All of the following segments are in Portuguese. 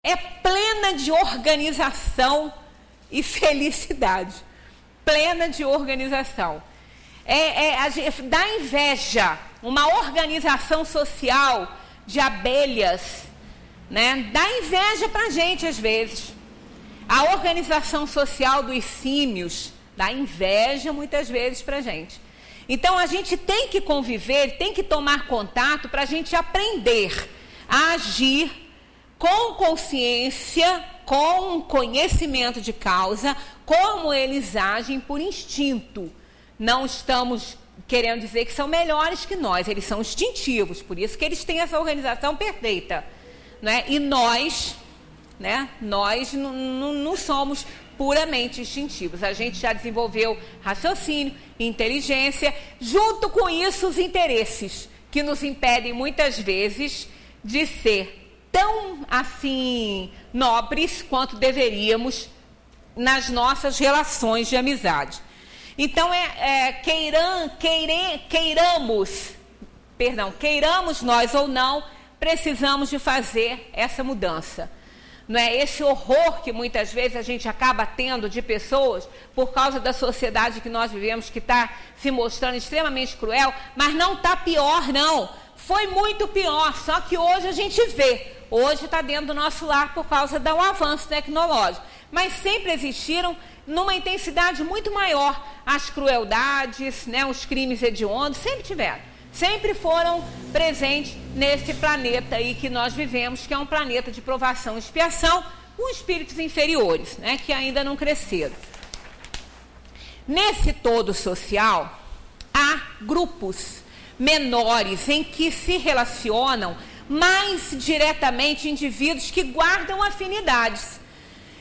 é plena de organização e felicidade. Plena de organização. Dá inveja uma organização social de abelhas, né? Dá inveja para a gente às vezes. A organização social dos símios dá inveja muitas vezes para a gente. Então a gente tem que conviver, tem que tomar contato para a gente aprender a agir com consciência, com conhecimento de causa, como eles agem por instinto. Não estamos querendo dizer que são melhores que nós, eles são instintivos, por isso que eles têm essa organização perfeita, né? E nós, né? Nós não somos puramente instintivos, a gente já desenvolveu raciocínio, inteligência, junto com isso os interesses, que nos impedem muitas vezes de ser tão assim nobres quanto deveríamos nas nossas relações de amizade. Então, queiramos nós ou não, precisamos de fazer essa mudança. Não é esse horror que muitas vezes a gente acaba tendo de pessoas por causa da sociedade que nós vivemos, que está se mostrando extremamente cruel, mas não está pior, não. Foi muito pior, só que hoje a gente vê. Hoje está dentro do nosso lar por causa do avanço tecnológico. Mas sempre existiram numa intensidade muito maior as crueldades, né, os crimes hediondos, sempre tiveram. Sempre foram presentes nesse planeta aí que nós vivemos, que é um planeta de provação e expiação, com espíritos inferiores, né, que ainda não cresceram. Nesse todo social, há grupos menores em que se relacionam mais diretamente indivíduos que guardam afinidades.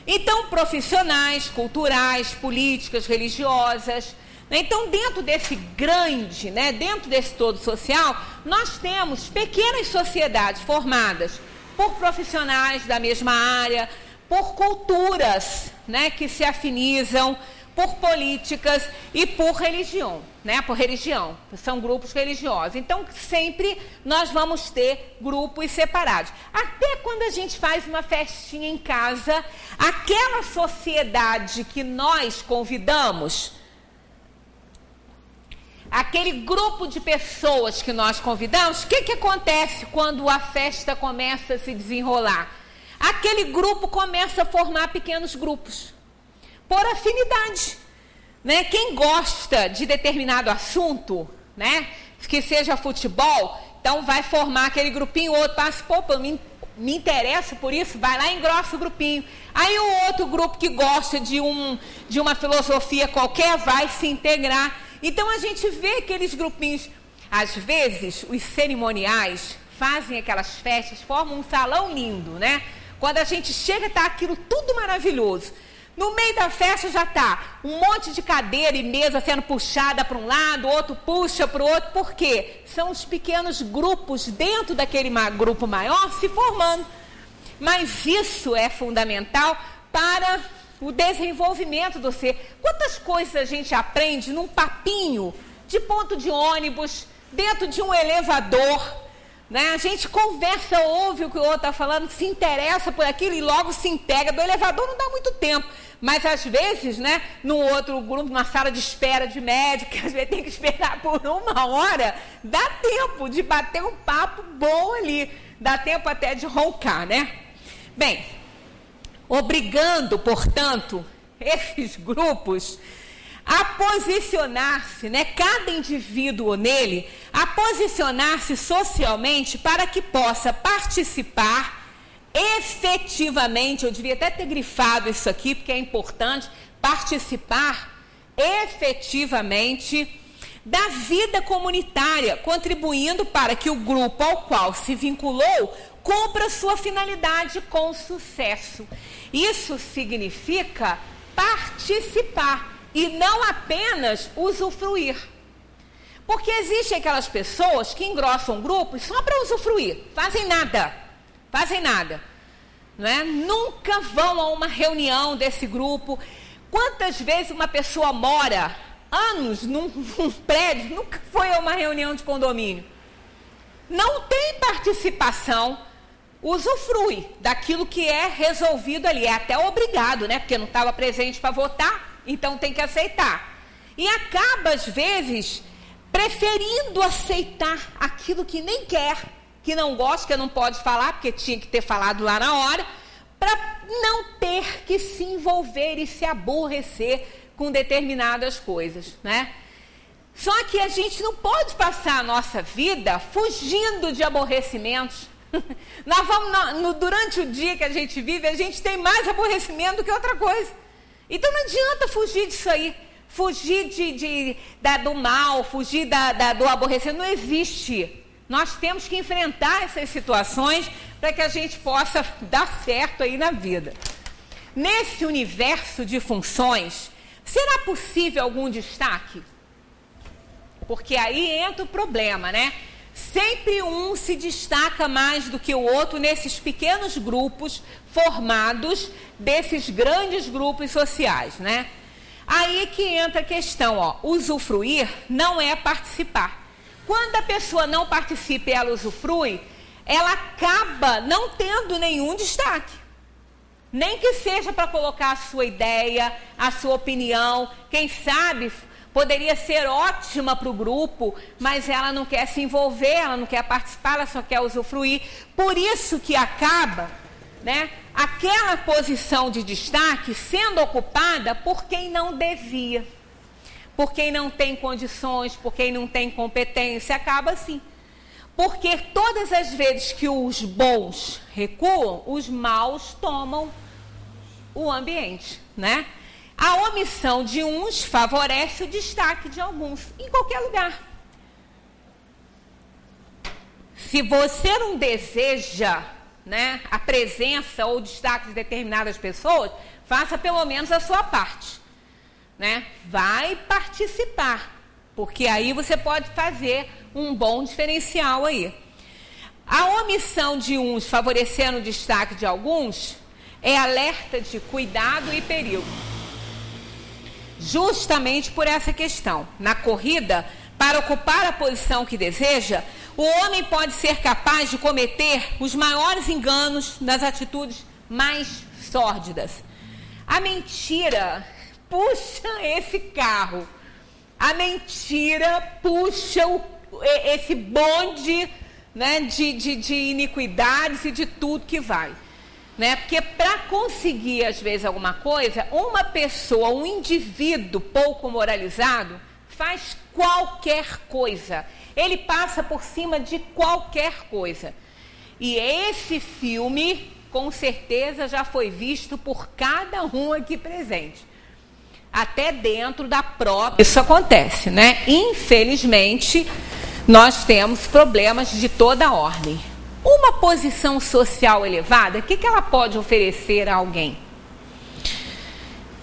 Então, profissionais, culturais, políticas, religiosas. Então, dentro desse grande, né, dentro desse todo social, nós temos pequenas sociedades formadas por profissionais da mesma área, por culturas, né, que se afinizam, por políticas e por religião, né, por religião, são grupos religiosos. Então, sempre nós vamos ter grupos separados. Até quando a gente faz uma festinha em casa, aquela sociedade que nós convidamos, aquele grupo de pessoas que nós convidamos, o que acontece quando a festa começa a se desenrolar? Aquele grupo começa a formar pequenos grupos, por afinidade, né? Quem gosta de determinado assunto, né, que seja futebol, então vai formar aquele grupinho, o outro passa, me interessa por isso, vai lá e engrossa o grupinho. Aí o outro grupo que gosta de uma filosofia qualquer vai se integrar. Então a gente vê aqueles grupinhos, às vezes os cerimoniais fazem aquelas festas, formam um salão lindo, né? Quando a gente chega, está aquilo tudo maravilhoso. No meio da festa já está um monte de cadeira e mesa sendo puxada para um lado, outro puxa para o outro. Por quê? São os pequenos grupos dentro daquele grupo maior se formando. Mas isso é fundamental para o desenvolvimento do ser. Quantas coisas a gente aprende num papinho de ponto de ônibus, dentro de um elevador, né? A gente conversa, ouve o que o outro está falando, se interessa por aquilo e logo se integra. Do elevador não dá muito tempo, mas às vezes, né, no outro grupo, numa sala de espera de médico, que às vezes tem que esperar por 1 hora, dá tempo de bater um papo bom ali, dá tempo até de roncar, né? Bem, obrigando, portanto, esses grupos a posicionar-se, né, cada indivíduo nele, a posicionar-se socialmente para que possa participar efetivamente, eu devia até ter grifado isso aqui, porque é importante, participar efetivamente da vida comunitária, contribuindo para que o grupo ao qual se vinculou cumpra sua finalidade com sucesso. Isso significa participar e não apenas usufruir. Porque existem aquelas pessoas que engrossam grupos só para usufruir, fazem nada, não é? Nunca vão a uma reunião desse grupo. Quantas vezes uma pessoa mora anos num prédio, nunca foi a uma reunião de condomínio? Não tem participação, usufrui daquilo que é resolvido ali, é até obrigado, né? Porque não estava presente para votar, então tem que aceitar. E acaba, às vezes, preferindo aceitar aquilo que nem quer, que não gosta, que não pode falar, porque tinha que ter falado lá na hora, para não ter que se envolver e se aborrecer com determinadas coisas, né? Só que a gente não pode passar a nossa vida fugindo de aborrecimentos. Nós vamos, durante o dia que a gente vive, a gente tem mais aborrecimento do que outra coisa. Então não adianta fugir disso aí. Fugir do mal, fugir do aborrecimento, não existe. Nós temos que enfrentar essas situações para que a gente possa dar certo aí na vida. Nesse universo de funções, será possível algum destaque? Porque aí entra o problema, né? Sempre um se destaca mais do que o outro nesses pequenos grupos formados desses grandes grupos sociais, né? Aí que entra a questão, ó, usufruir não é participar. Quando a pessoa não participa e ela usufrui, ela acaba não tendo nenhum destaque. Nem que seja para colocar a sua ideia, a sua opinião, quem sabe poderia ser ótima para o grupo, mas ela não quer se envolver, ela não quer participar, ela só quer usufruir. Por isso que acaba, né, aquela posição de destaque sendo ocupada por quem não devia, por quem não tem condições, por quem não tem competência, acaba assim. Porque todas as vezes que os bons recuam, os maus tomam o ambiente, né? A omissão de uns favorece o destaque de alguns, em qualquer lugar. Se você não deseja, né, a presença ou o destaque de determinadas pessoas, faça pelo menos a sua parte, né? Vai participar, porque aí você pode fazer um bom diferencial aí. A omissão de uns favorecendo o destaque de alguns é alerta de cuidado e perigo. Justamente por essa questão. Na corrida, para ocupar a posição que deseja, o homem pode ser capaz de cometer os maiores enganos nas atitudes mais sórdidas. A mentira puxa esse carro. A mentira puxa esse bonde, né, de iniquidades e de tudo que vai. Né? Porque para conseguir, às vezes, alguma coisa, uma pessoa, um indivíduo pouco moralizado, faz qualquer coisa. Ele passa por cima de qualquer coisa. E esse filme, com certeza, já foi visto por cada um aqui presente. Até dentro da própria... Isso acontece, né? Infelizmente, nós temos problemas de toda ordem. Uma posição social elevada, o que ela pode oferecer a alguém?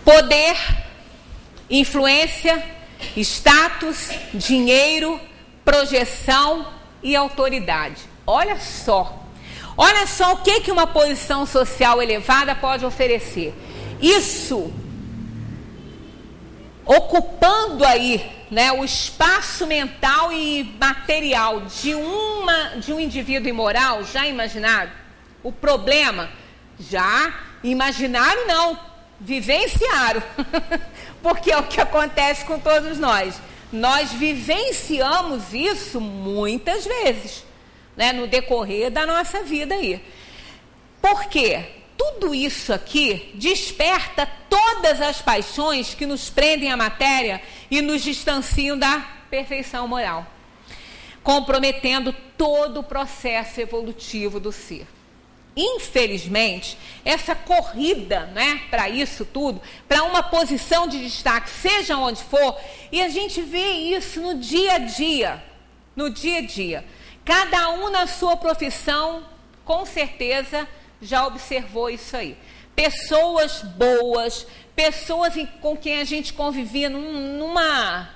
Poder, influência, status, dinheiro, projeção e autoridade. Olha só o que uma posição social elevada pode oferecer. Isso, ocupando aí, né, o espaço mental e material de um indivíduo imoral, já imaginaram? O problema, já imaginaram não, vivenciaram, porque é o que acontece com todos nós. Nós vivenciamos isso muitas vezes, né, no decorrer da nossa vida aí. Por quê? Tudo isso aqui desperta todas as paixões que nos prendem à matéria e nos distanciam da perfeição moral, comprometendo todo o processo evolutivo do ser. Infelizmente, essa corrida, né, para isso tudo, para uma posição de destaque, seja onde for, e a gente vê isso no dia a dia, Cada um na sua profissão, com certeza, já observou isso aí. Pessoas boas, pessoas com quem a gente convivia numa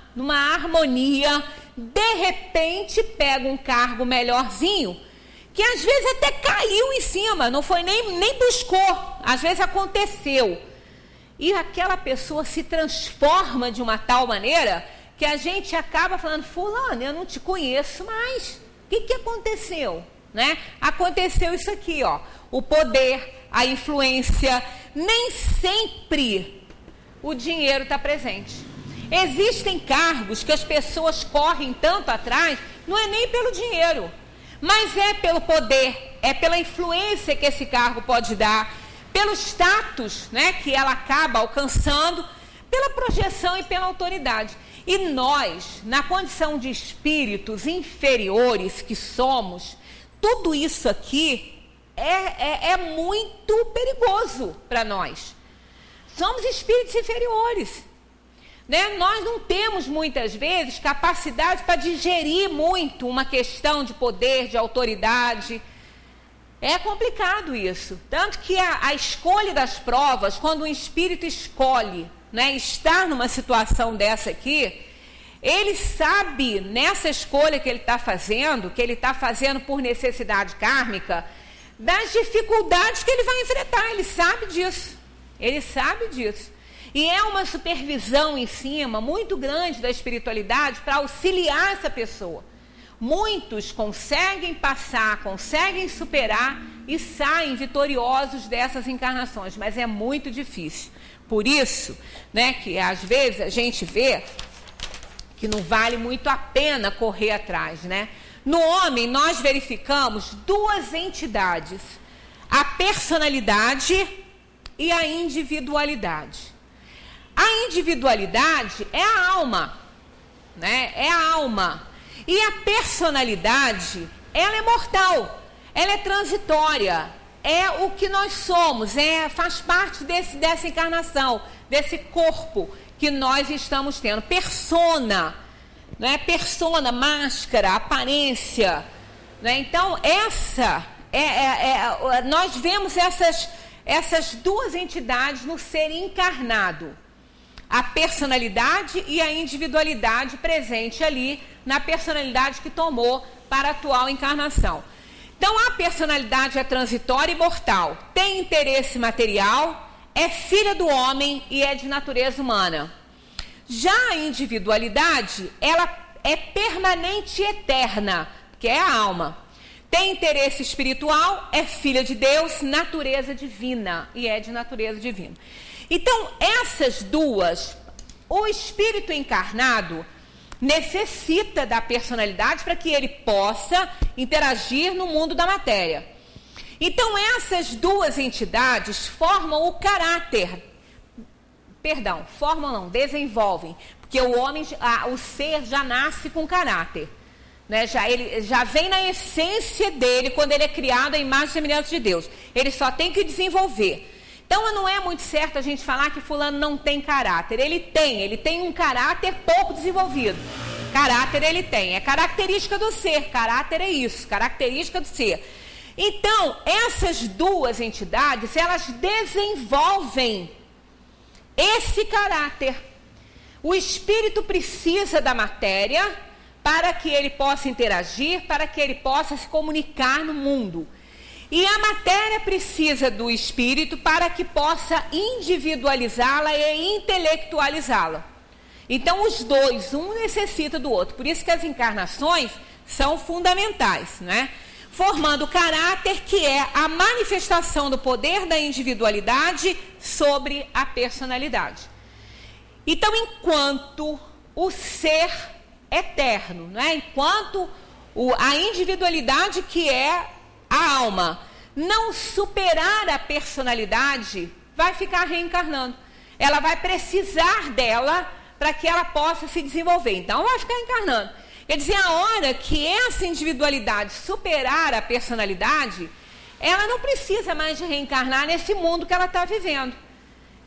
harmonia, de repente pega um cargo melhorzinho, que às vezes até caiu em cima, não foi nem buscou, às vezes aconteceu. E aquela pessoa se transforma de uma tal maneira que a gente acaba falando, fulano, eu não te conheço mais. O que aconteceu? né? Aconteceu isso aqui, ó. O poder, a influência, nem sempre o dinheiro está presente. Existem cargos que as pessoas correm tanto atrás, não é nem pelo dinheiro, mas é pelo poder, é pela influência que esse cargo pode dar, pelo status, né, que ela acaba alcançando, pela projeção e pela autoridade. E nós, na condição de espíritos inferiores que somos, tudo isso aqui é muito perigoso para nós. Somos espíritos inferiores, né? Nós não temos muitas vezes capacidade para digerir muito uma questão de poder, de autoridade. É complicado isso. Tanto que a escolha das provas, quando um espírito escolhe, né, estar numa situação dessa aqui, ele sabe nessa escolha que ele está fazendo por necessidade kármica, das dificuldades que ele vai enfrentar. Ele sabe disso. E é uma supervisão em cima muito grande da espiritualidade para auxiliar essa pessoa. Muitos conseguem passar, conseguem superar e saem vitoriosos dessas encarnações, mas é muito difícil. Por isso, né, que às vezes a gente vê que não vale muito a pena correr atrás, né? No homem, nós verificamos duas entidades, a personalidade e a individualidade. A individualidade é a alma, né? É a alma. E a personalidade, ela é mortal, ela é transitória, é o que nós somos, faz parte dessa encarnação, desse corpo que nós estamos tendo. Persona, né? Persona, máscara, aparência, né? Então, nós vemos essas duas entidades no ser encarnado. A personalidade e a individualidade presente ali na personalidade que tomou para a atual encarnação. Então, a personalidade é transitória e mortal, tem interesse material, é filha do homem e é de natureza humana. Já a individualidade, ela é permanente e eterna, que é a alma. Tem interesse espiritual, é filha de Deus, natureza divina, e é de natureza divina. Então, essas duas, o espírito encarnado necessita da personalidade para que ele possa interagir no mundo da matéria. Então, essas duas entidades formam o caráter. Desenvolvem. Porque o homem, o ser já nasce com caráter. Né? Ele já vem na essência dele, quando ele é criado à imagem e semelhança de Deus. Ele só tem que desenvolver. Então, não é muito certo a gente falar que fulano não tem caráter. Ele tem um caráter pouco desenvolvido. Caráter ele tem, é característica do ser. Caráter é isso, característica do ser. Então, essas duas entidades, elas desenvolvem esse caráter. O espírito precisa da matéria para que ele possa interagir, para que ele possa se comunicar no mundo. E a matéria precisa do espírito para que possa individualizá-la e intelectualizá-la. Então, os dois, um necessita do outro. Por isso que as encarnações são fundamentais, né? Formando o caráter, que é a manifestação do poder da individualidade sobre a personalidade. Então, enquanto o ser eterno, né? Enquanto a individualidade, que é a alma, não superar a personalidade, vai ficar reencarnando. Ela vai precisar dela para que ela possa se desenvolver. Então, vai ficar encarnando. Quer dizer, a hora que essa individualidade superar a personalidade, ela não precisa mais de reencarnar nesse mundo que ela está vivendo.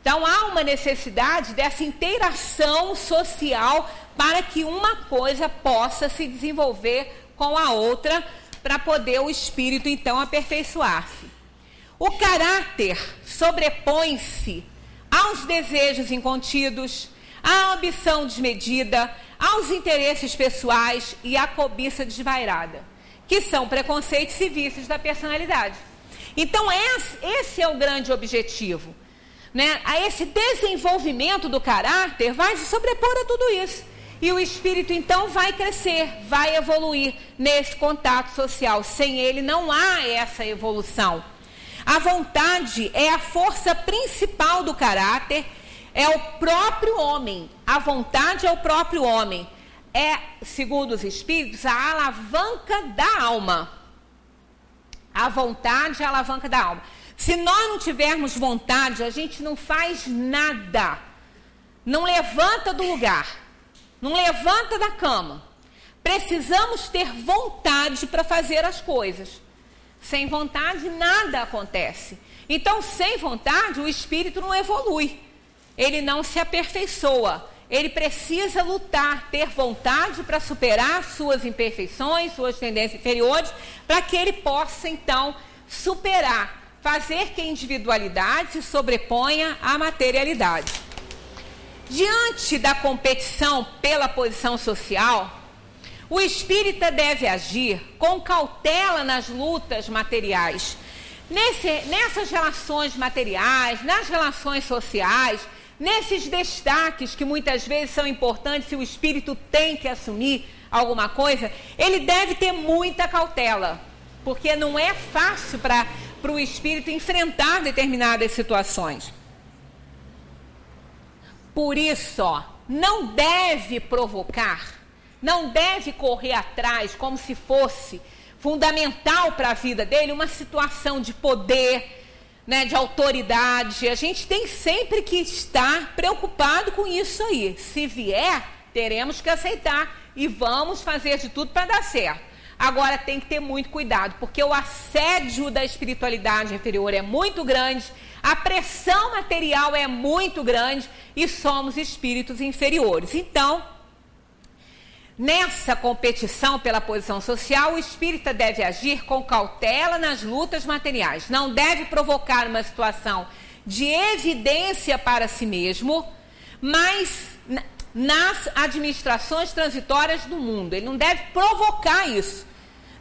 Então, há uma necessidade dessa interação social para que uma coisa possa se desenvolver com a outra, para poder o espírito, então, aperfeiçoar-se. O caráter sobrepõe-se aos desejos incontidos, à ambição desmedida, aos interesses pessoais e à cobiça desvairada, que são preconceitos e vícios da personalidade. Então, esse é o grande objetivo, né? Esse desenvolvimento do caráter vai se sobrepor a tudo isso. E o espírito então vai crescer, vai evoluir nesse contato social. Sem ele não há essa evolução. A vontade é a força principal do caráter, é o próprio homem. A vontade é o próprio homem. É, segundo os espíritos, a alavanca da alma. A vontade é a alavanca da alma. Se nós não tivermos vontade, a gente não faz nada. Não levanta do lugar. Não levanta da cama. Precisamos ter vontade para fazer as coisas. Sem vontade, nada acontece. Então, sem vontade, o espírito não evolui. Ele não se aperfeiçoa. Ele precisa lutar, ter vontade para superar suas imperfeições, suas tendências inferiores, para que ele possa, então, superar, fazer que a individualidade se sobreponha à materialidade. Diante da competição pela posição social, o espírita deve agir com cautela nas lutas materiais. Nessas relações materiais, nas relações sociais, nesses destaques que muitas vezes são importantes, se o espírito tem que assumir alguma coisa, ele deve ter muita cautela, porque não é fácil para o espírito enfrentar determinadas situações. Por isso, não deve provocar, não deve correr atrás como se fosse fundamental para a vida dele uma situação de poder, né, de autoridade. A gente tem sempre que estar preocupado com isso aí. Se vier, teremos que aceitar e vamos fazer de tudo para dar certo. Agora tem que ter muito cuidado, porque o assédio da espiritualidade inferior é muito grande, a pressão material é muito grande e somos espíritos inferiores. Então, nessa competição pela posição social, o espírita deve agir com cautela nas lutas materiais. Não deve provocar uma situação de evidência para si mesmo, mas nas administrações transitórias do mundo. Ele não deve provocar isso.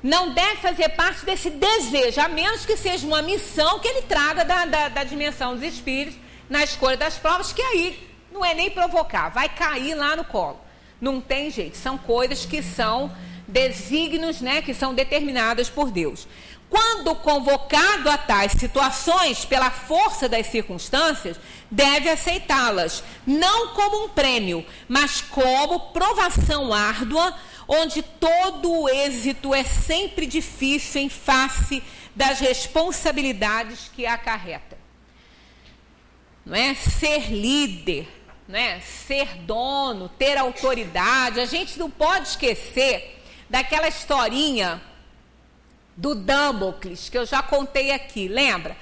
Não deve fazer parte desse desejo, a menos que seja uma missão que ele traga da dimensão dos espíritos na escolha das provas, que aí não é nem provocar, vai cair lá no colo. Não tem jeito, são coisas que são desígnios, né, que são determinadas por Deus. Quando convocado a tais situações pela força das circunstâncias, deve aceitá-las, não como um prêmio, mas como provação árdua, onde todo o êxito é sempre difícil em face das responsabilidades que acarreta. Não é? Ser líder, né? Ser dono, ter autoridade. A gente não pode esquecer daquela historinha do Damocles, que eu já contei aqui, lembra?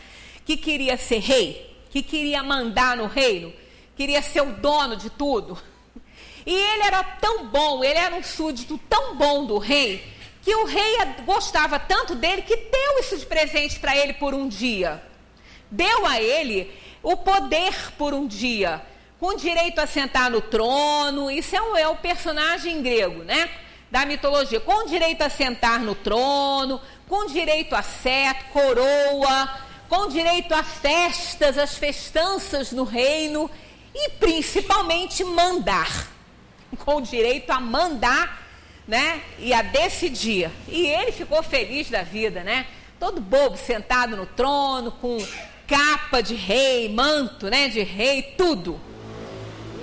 Que queria ser rei, que queria mandar no reino, queria ser o dono de tudo. E ele era tão bom, ele era um súdito tão bom do rei, que o rei gostava tanto dele que deu isso de presente para ele por um dia. Deu a ele o poder por um dia, com direito a sentar no trono. Isso é o personagem grego, né, da mitologia, com direito a sentar no trono, com direito a cetro, coroa, com direito a festas, as festanças no reino e principalmente mandar, com direito a mandar, né, e a decidir. E ele ficou feliz da vida, né, todo bobo, sentado no trono, com capa de rei, manto, né, de rei, tudo.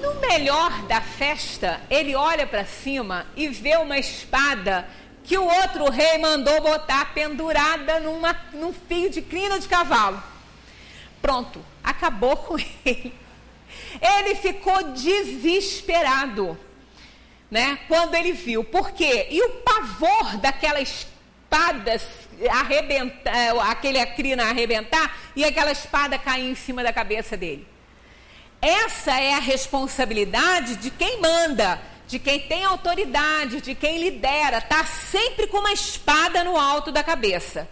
No melhor da festa, ele olha para cima e vê uma espada que o outro rei mandou botar pendurada num fio de crina de cavalo. Pronto, acabou com ele. Ele ficou desesperado, né, quando ele viu. Por quê? E o pavor daquela espada arrebentar, aquele crina arrebentar e aquela espada cair em cima da cabeça dele. Essa é a responsabilidade de quem manda, de quem tem autoridade, de quem lidera. Está sempre com uma espada no alto da cabeça.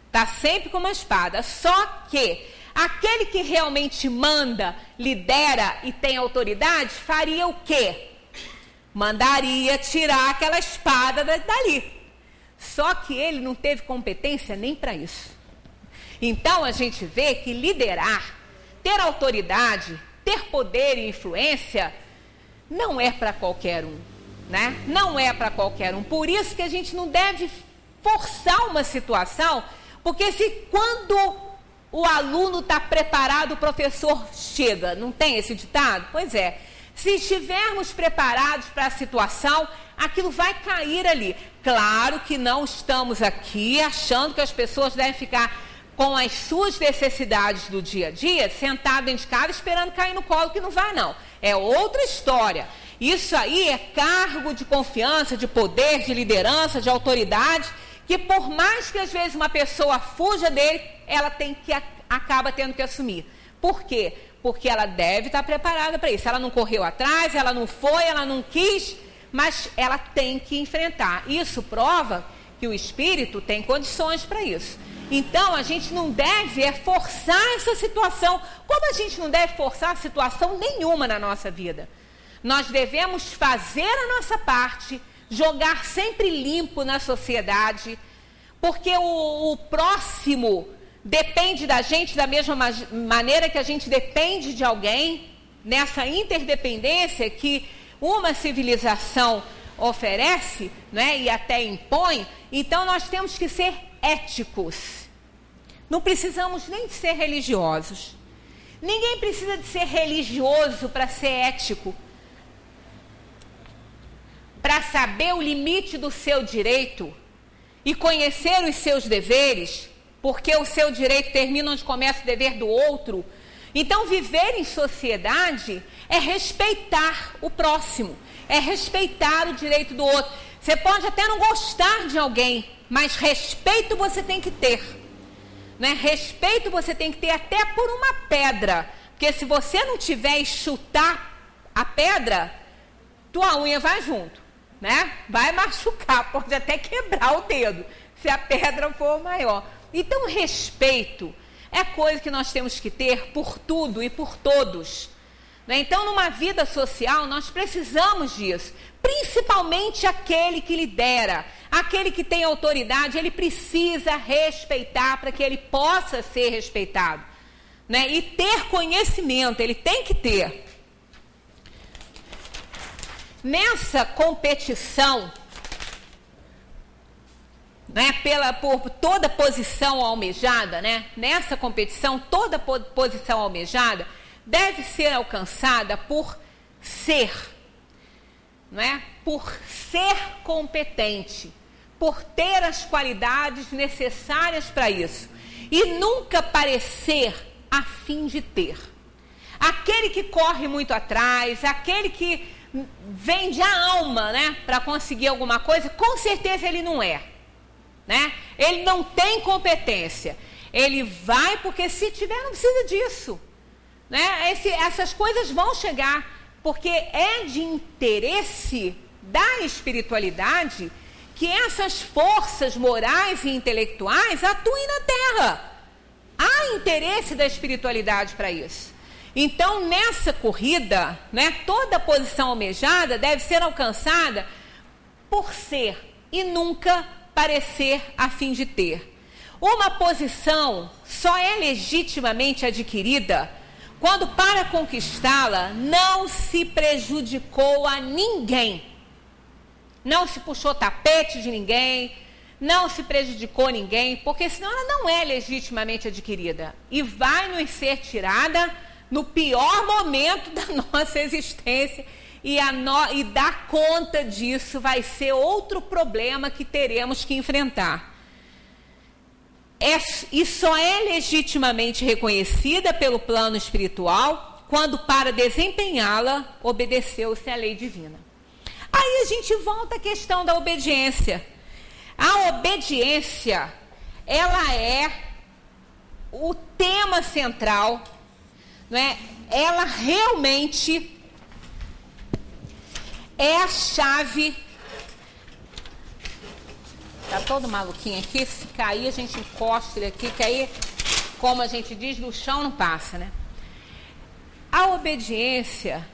Está sempre com uma espada. Só que aquele que realmente manda, lidera e tem autoridade, faria o quê? Mandaria tirar aquela espada dali. Só que ele não teve competência nem para isso. Então a gente vê que liderar, ter autoridade, ter poder e influência, não é para qualquer um. né? Não é para qualquer um. Por isso que a gente não deve forçar uma situação, porque quando o aluno está preparado, o professor chega. Não tem esse ditado? Pois é. Se estivermos preparados para a situação, aquilo vai cair ali. Claro que não estamos aqui achando que as pessoas devem ficar com as suas necessidades do dia a dia, sentado dentro de casa esperando cair no colo, que não vai não. É outra história. Isso aí é cargo de confiança, de poder, de liderança, de autoridade, que por mais que às vezes uma pessoa fuja dele, ela acaba tendo que assumir. Por quê? Porque ela deve estar preparada para isso. Ela não correu atrás, ela não foi, ela não quis, mas ela tem que enfrentar. Isso prova que o espírito tem condições para isso. Então, a gente não deve forçar essa situação, como a gente não deve forçar situação nenhuma na nossa vida. Nós devemos fazer a nossa parte, jogar sempre limpo na sociedade, porque o próximo depende da gente da mesma maneira que a gente depende de alguém, nessa interdependência que uma civilização oferece, né, e até impõe. Então, nós temos que ser éticos. Não precisamos nem de ser religiosos. Ninguém precisa de ser religioso para ser ético. Para saber o limite do seu direito e conhecer os seus deveres, porque o seu direito termina onde começa o dever do outro. Então, viver em sociedade é respeitar o próximo, é respeitar o direito do outro. Você pode até não gostar de alguém, mas respeito você tem que ter, né? Respeito você tem que ter até por uma pedra, porque se você não tiver e chutar a pedra, tua unha vai junto, né? Vai machucar, pode até quebrar o dedo, se a pedra for maior. Então, respeito é coisa que nós temos que ter por tudo e por todos, né? Então, numa vida social, nós precisamos disso. Principalmente aquele que lidera, aquele que tem autoridade, ele precisa respeitar para que ele possa ser respeitado, né? E ter conhecimento, ele tem que ter. Nessa competição, né, por toda posição almejada, né? Nessa competição, toda posição almejada deve ser alcançada por ser, não é? Por ser competente, por ter as qualidades necessárias para isso e nunca parecer a fim de ter. Aquele que corre muito atrás, aquele que vende a alma, né, para conseguir alguma coisa, com certeza ele não é, né? Ele não tem competência. Ele vai porque se tiver não precisa disso, né? Essas coisas vão chegar, porque é de interesse da espiritualidade que essas forças morais e intelectuais atuem na Terra. Há interesse da espiritualidade para isso. Então, nessa corrida, né, toda posição almejada deve ser alcançada por ser e nunca parecer a fim de ter. Uma posição só é legitimamente adquirida quando, para conquistá-la, não se prejudicou a ninguém. Não se puxou tapete de ninguém, não se prejudicou ninguém, porque senão ela não é legitimamente adquirida e vai nos ser tirada no pior momento da nossa existência, e dar conta disso vai ser outro problema que teremos que enfrentar. E só é legitimamente reconhecida pelo plano espiritual quando, para desempenhá-la, obedeceu-se à lei divina. Aí a gente volta à questão da obediência. A obediência, ela é o tema central, né? Ela realmente é a chave. Tá todo maluquinho aqui, se cair a gente encosta ele aqui, que aí, como a gente diz, no chão não passa, né? A obediência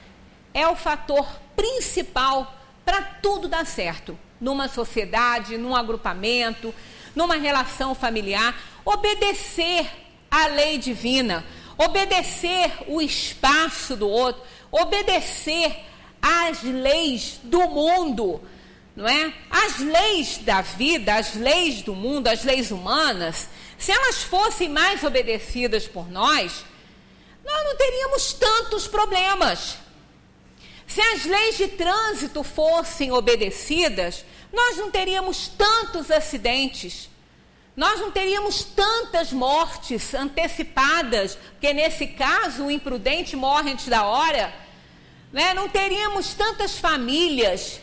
é o fator principal para tudo dar certo. Numa sociedade, num agrupamento, numa relação familiar. Obedecer à lei divina, obedecer o espaço do outro, obedecer às leis do mundo, não é? As leis da vida, as leis do mundo, as leis humanas, se elas fossem mais obedecidas por nós não teríamos tantos problemas. Se as leis de trânsito fossem obedecidas, nós não teríamos tantos acidentes, nós não teríamos tantas mortes antecipadas, porque nesse caso o imprudente morre antes da hora, né? Não teríamos tantas famílias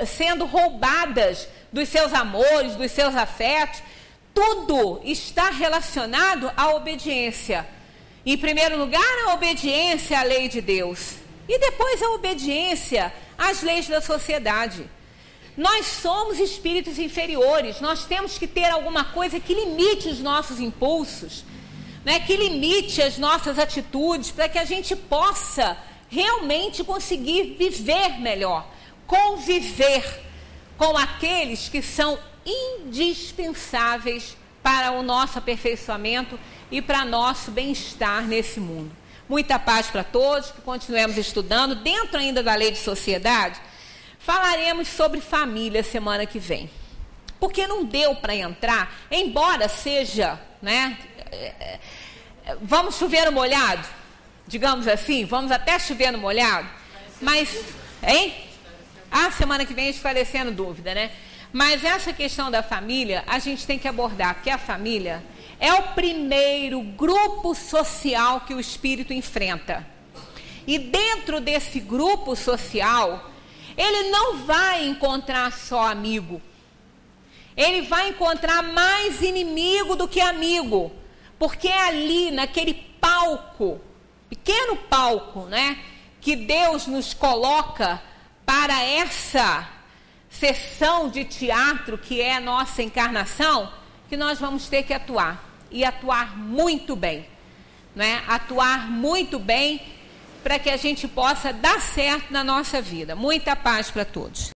sendo roubadas dos seus amores, dos seus afetos. Tudo está relacionado à obediência. Em primeiro lugar, a obediência à lei de Deus. E depois a obediência às leis da sociedade. Nós somos espíritos inferiores. Nós temos que ter alguma coisa que limite os nossos impulsos, né? Que limite as nossas atitudes, para que a gente possa realmente conseguir viver melhor, conviver com aqueles que são indispensáveis para o nosso aperfeiçoamento e para nosso bem-estar nesse mundo. Muita paz para todos, que continuemos estudando. Dentro ainda da lei de sociedade, falaremos sobre família semana que vem. Porque não deu para entrar, embora seja, né? Vamos chover no molhado? Digamos assim, vamos até chover no molhado? Mas, hein? Semana que vem esclarecendo dúvida, né? Mas essa questão da família, a gente tem que abordar, porque a família é o primeiro grupo social que o espírito enfrenta. E dentro desse grupo social, ele não vai encontrar só amigo. Ele vai encontrar mais inimigo do que amigo. Porque é ali, naquele palco, pequeno palco, né, que Deus nos coloca para essa sessão de teatro que é a nossa encarnação, que nós vamos ter que atuar. E atuar muito bem, né? Atuar muito bem para que a gente possa dar certo na nossa vida. Muita paz para todos.